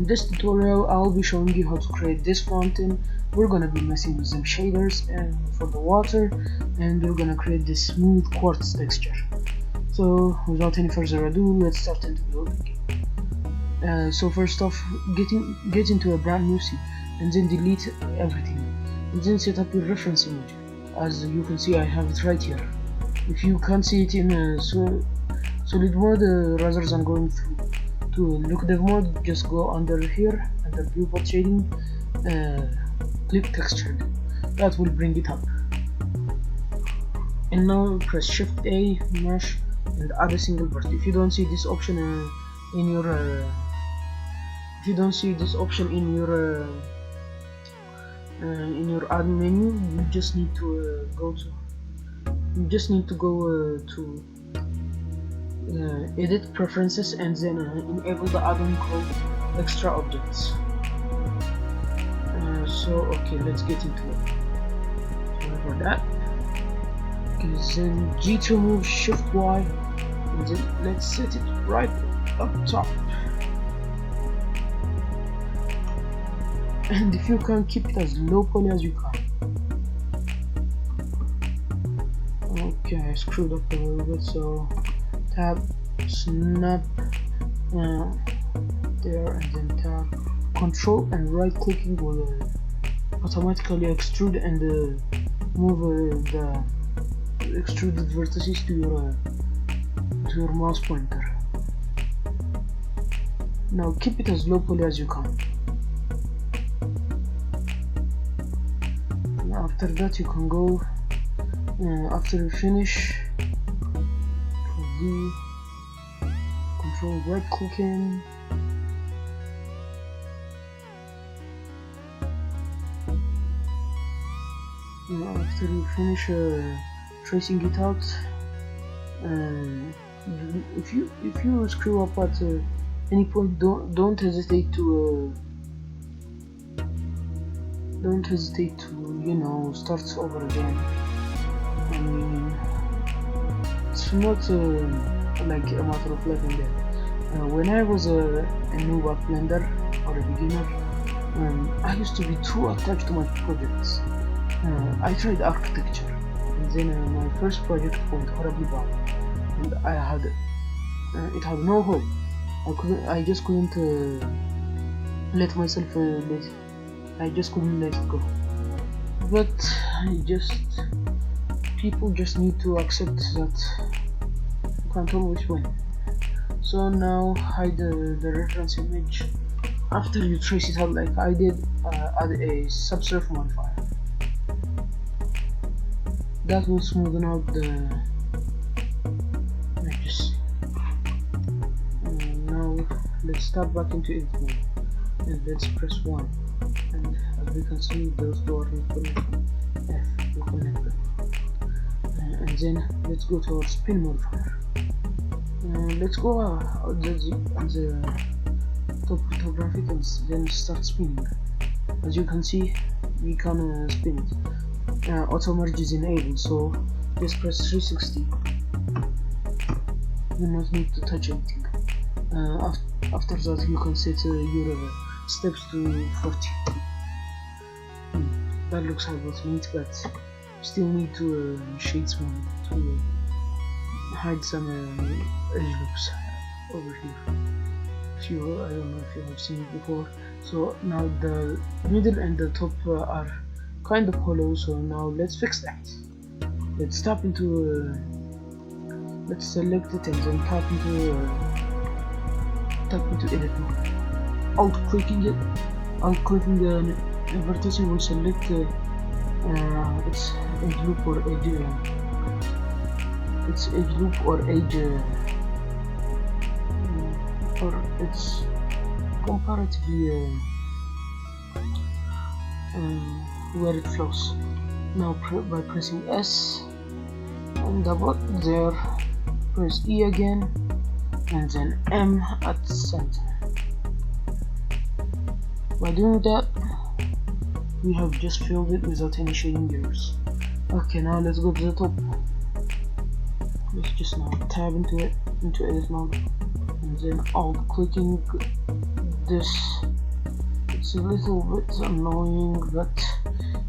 this tutorial I'll be showing you how to create this fountain. We're gonna be messing with some shaders for the water, and we're gonna create this smooth quartz texture. So without any further ado, let's start into building. So first off, get into a brand new scene and then delete everything, and then set up your reference image. As you can see, I have it right here. If you can't see it in solid mode, rather than going through to look dev mode, just go under here, under viewport shading, click textured. That will bring it up. And now press Shift A, mesh, and add a single part. If you don't see this option in your add menu, you just need to go to edit preferences, and then enable the add-on called extra objects. So okay, let's get into it. Sorry for that. Okay, then G to move, Shift Y, and then let's set it right up top. And if you can, keep it as low poly as you can. Okay, I screwed up a little bit, so tab, snap, there, and then tab, control and right clicking will automatically extrude and move the extruded vertices to your mouse pointer. Now keep it as low poly as you can. After that, you can go after you finish, control right clicking, after you finish tracing it out, if you screw up at any point, don't hesitate to start over again. I mean, it's not like a matter of life and death. When I was a noob at Blender, or a beginner, I used to be too attached to my projects. I tried architecture, and then my first project went horribly bad, and it had no hope. I just couldn't let myself I just couldn't let it go. But people just need to accept that you can't always win. So now hide the reference image. After you trace it out like I did, add a subsurf modifier. That will smoothen out the edges. Now let's tap back into edit mode, and let's press 1. And as we can see, those two are not connected. F will connect them. And then let's go to our spin modifier. Let's go on the top photographic and then start spinning. As you can see, we can spin it. Auto merge is enabled, so just press 360. You do not need to touch anything. After that, you can set your steps to 40. That looks about neat, but still need to shade some to hide some edge loops over here. I don't know if you have seen it before. So now the middle and the top are kind of hollow, so now let's fix that. Let's tap into let's select it and then tap into edit mode. Alt clicking the vertex will select its edge loop or its comparatively where it flows. Now by pressing S and double there, press E again, and then M at the center. By doing that, we have just filled it without any shading errors. Okay, now let's go to the top. Let's just now tab into edit mode, and then alt clicking this It's a little bit annoying, but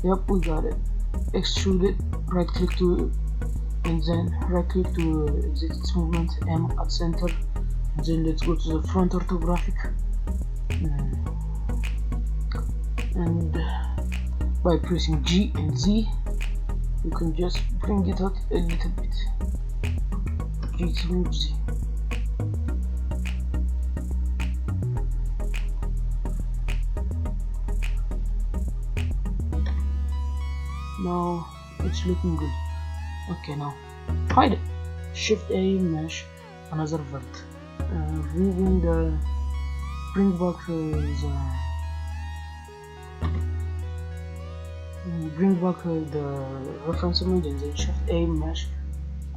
yep, we got it. Extrude it, right click to, and then right click to exit its movement, M at center, and then let's go to the front orthographic, and by pressing G and Z you can just bring it out a little bit. G to move Z. Now it's looking good. Okay, now hide it. Shift A, mesh, another vert. Removing the, bring back the reference image, and then Shift A, mesh,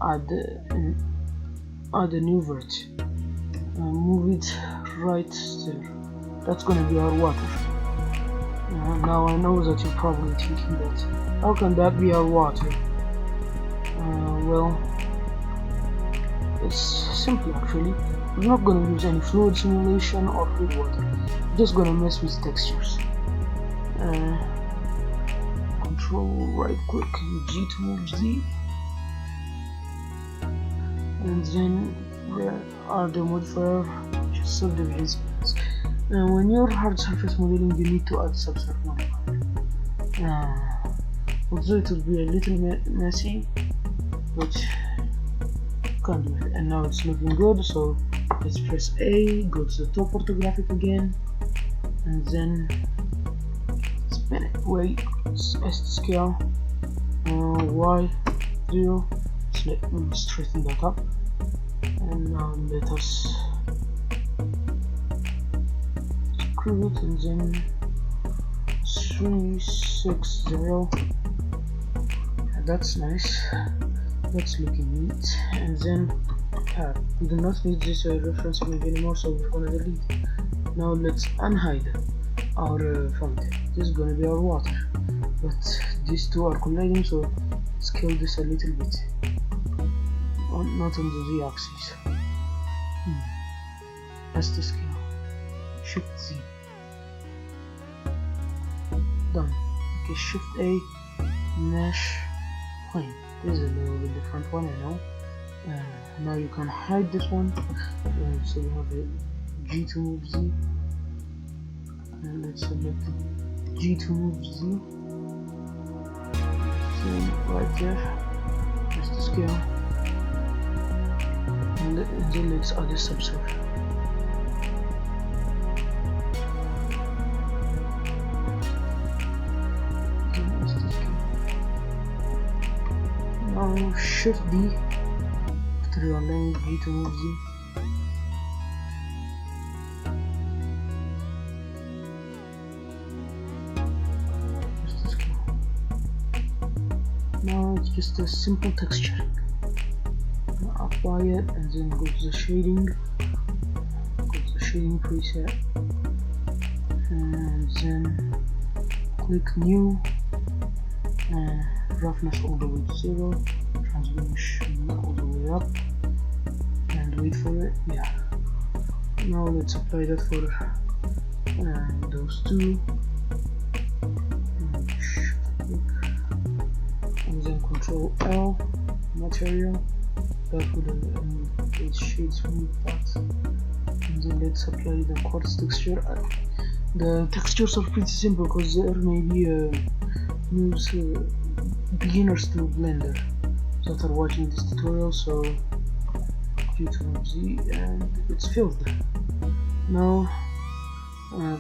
add a new vert. Move it right there. That's gonna be our water. Now I know that you're probably thinking that, how can that be our water? Well, it's simple actually. We're not gonna use any fluid simulation or fluid water. We're just gonna mess with textures. Control right click G to move Z, and then are the modifier, just subdivision space. When you're hard surface modeling, you need to add subsurface modifier. Although it will be a little messy, but can't do it. And now it's looking good, so let's press A, go to the top orthographic again, and then spin it. Wait, S to scale, Y 0. Let's straighten that up, and now let us screw it, and then 360. That's nice. That's looking neat. And then we do not need this reference image anymore, so we're gonna delete it. Now let's unhide our fountain. This is gonna be our water, but these two are colliding, so scale this a little bit. Not on the Z axis. S to scale. Shift Z. Done. Okay, Shift A, mesh, plane. This is a little bit different one, I know. Now you can hide this one. So we have a G to move Z, and let's select G to move Z. So right there, just to scale, and then let's add a subsurface. Now Shift D after you align G to move Z. Now it's just a simple texture. Apply it, and then go to the shading. Go to the shading preset, and then click New. Roughness all the way to 0, transmission all the way up, and wait for it. Yeah. Now let's apply that for those two. And then Control L, material. That would it shades from that. And then let's apply the quartz texture. The textures are pretty simple because there may be beginners to Blender that are watching this tutorial, so G to move Z, and it's filled. Now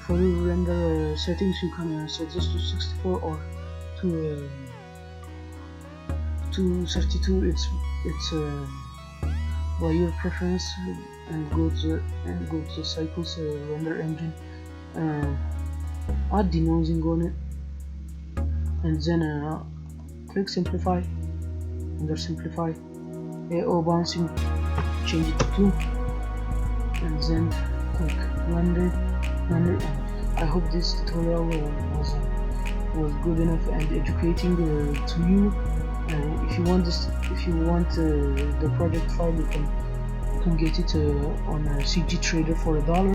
for your render settings, you can set this to 64 or to 32. It's by your preference, and go to the Cycles render engine. Add denoising on it, and then click Simplify. Under Simplify, AO bouncing, change it to 2, and then click Render. And I hope this tutorial was good enough and educating to you. If you want the project file, you can get it on CG Trader for $1.